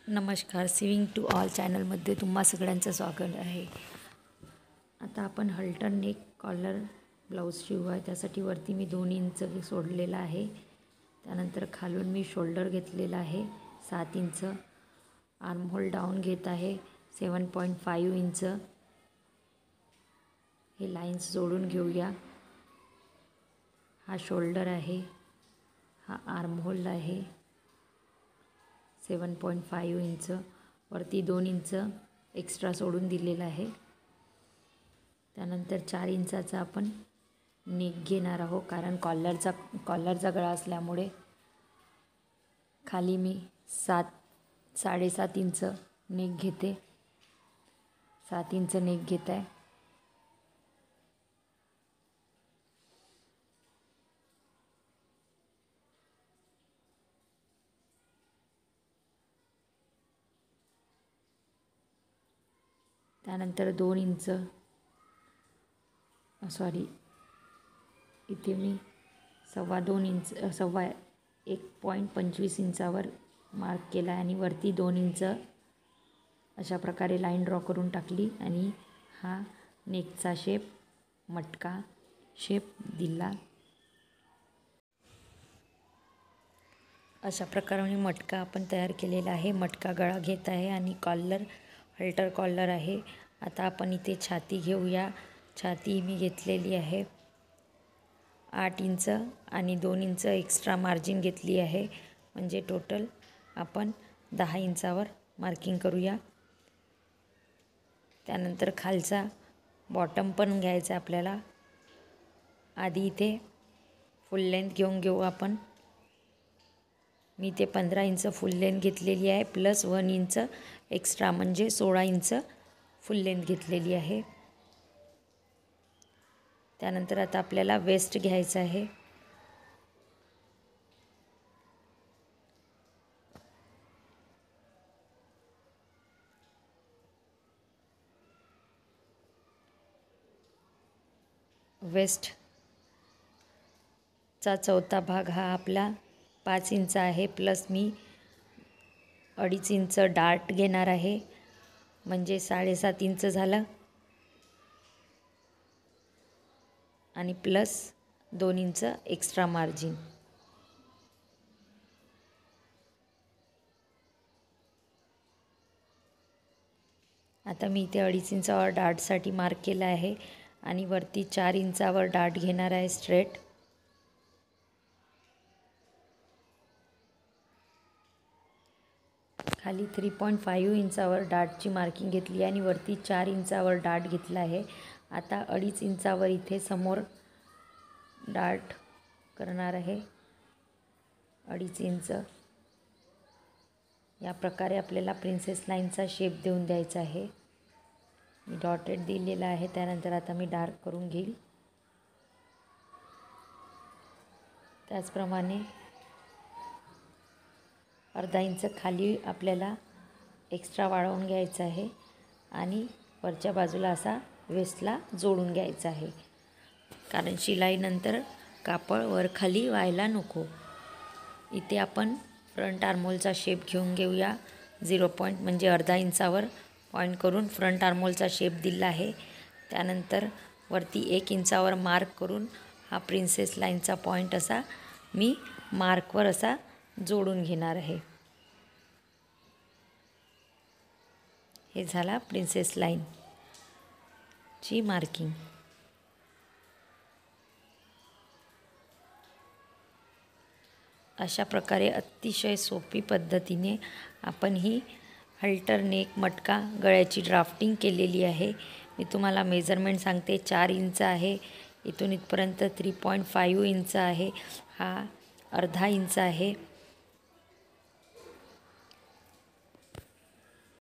नमस्कार, सिविंग to all चॅनलमध्ये तुम्हा सगळ्यांचं स्वागत आहे. आता आपण हल्टर नेक कॉलर ब्लाऊज शिवू आहे. त्यासाठी वरती मी 2 इंच सोडलेला आहे. त्यानंतर खालून मी शोल्डर घेतलेला आहे 7 इंच. आर्महोल डाऊन घेत आहे 7.5 इंच. हे लाईन्स जोडून घेऊया. हा शोल्डर आहे, हा आर्महोल आहे 7.5 इंच. वरती 2 इंच एक्स्ट्रा सोडून दिलेला आहे. त्यानंतर 4 इंचाचा आपण नेक घेणार आहोत, कारण कॉलरचा गळा असल्यामुळे खाली मी 7.5 इंच नेक घेते. 7 इंच नेक घेत आहे. त्यानंतर 2 इंच इथे मी 1.25 इंच 1.25 इंचावर मार्क केला आणि वरती 2 इंच अशा प्रकारे लाईन ड्रॉ करून टाकली आणि हा नेकचा शेप मटका शेप दिला. अशा प्रकारे मटका आपण तयार केलेला आहे. मटका गळा घेत आहे आणि कॉलर हल्टर कॉलर आहे. आता आपण इथे छाती घेऊया. छाती मी घेतलेली आहे 8 इंच आणि 2 इंच एक्स्ट्रा मार्जिन घेतली आहे. म्हणजे टोटल आपण 10 इंचावर मार्किंग करूया. त्यानंतर खालचा बॉटम पण घ्यायचा आपल्याला. आधी इथे फुल लेंथ घेऊ आपण. मी ते 15 इंच फुल लेंथ घेतलेली आहे, प्लस 1 इंच एक्स्ट्रा म्हणजे 16 इंच फुल लेंथ घेतलेली आहे. त्यानंतर आता आपल्याला वेस्ट घ्यायचा आहे. वेस्टचा चौथा भाग हा आपला 5 इंच आहे, प्लस मी 2.5 इंच डार्ट घेणार आहे, म्हणजे 7.5 इंच झालं आणि प्लस 2 इंच एक्स्ट्रा मार्जिन. आता मी इथे 2.5 इंचावर डार्टसाठी मार्क केला आहे आणि वरती 4 इंचावर डार्ट घेणार आहे स्ट्रेट. खाली 3.5 इंचावर डार्टची मार्किंग घेतली आणि वरती 4 इंचावर डार्ट घेतला आहे. आता 2.5 इंचावर इथे समोर डार्ट करणार आहे 2.5 इंच. या प्रकारे आपल्याला प्रिन्सेस लाईनचा शेप देऊन द्यायचा आहे. मी डॉटेड दिलेला आहे. त्यानंतर आता मी डार्क करून घेईल. त्याचप्रमाणे 1/2 इंच खाली आपल्याला एक्स्ट्रा वाढवून घ्यायचं आहे आणि वरच्या बाजूला असा वेस्टला जोडून घ्यायचा आहे, कारण शिलाईनंतर कापड वर खाली व्हायला नको. इथे आपण फ्रंट आर्महोलचा शेप घेऊया. 0 पॉईंट म्हणजे 1/2 इंचावर पॉईंट करून फ्रंट आर्महोलचा शेप दिला आहे. त्यानंतर वरती 1 इंचावर मार्क करून हा प्रिन्सेस लाईनचा पॉईंट असा मी मार्कवर असा जोडून घेणार आहे. हे झाला प्रिन्सेस लाईनची मार्किंग. अशा प्रकारे अतिशय सोपी पद्धतीने आपण ही हल्टर नेक मटका गळ्याची ड्राफ्टिंग केलेली आहे. मी तुम्हाला मेजरमेंट सांगते. 4 इंच आहे, इथून इथपर्यंत 3.5 इंच आहे, हा 1/2 इंच आहे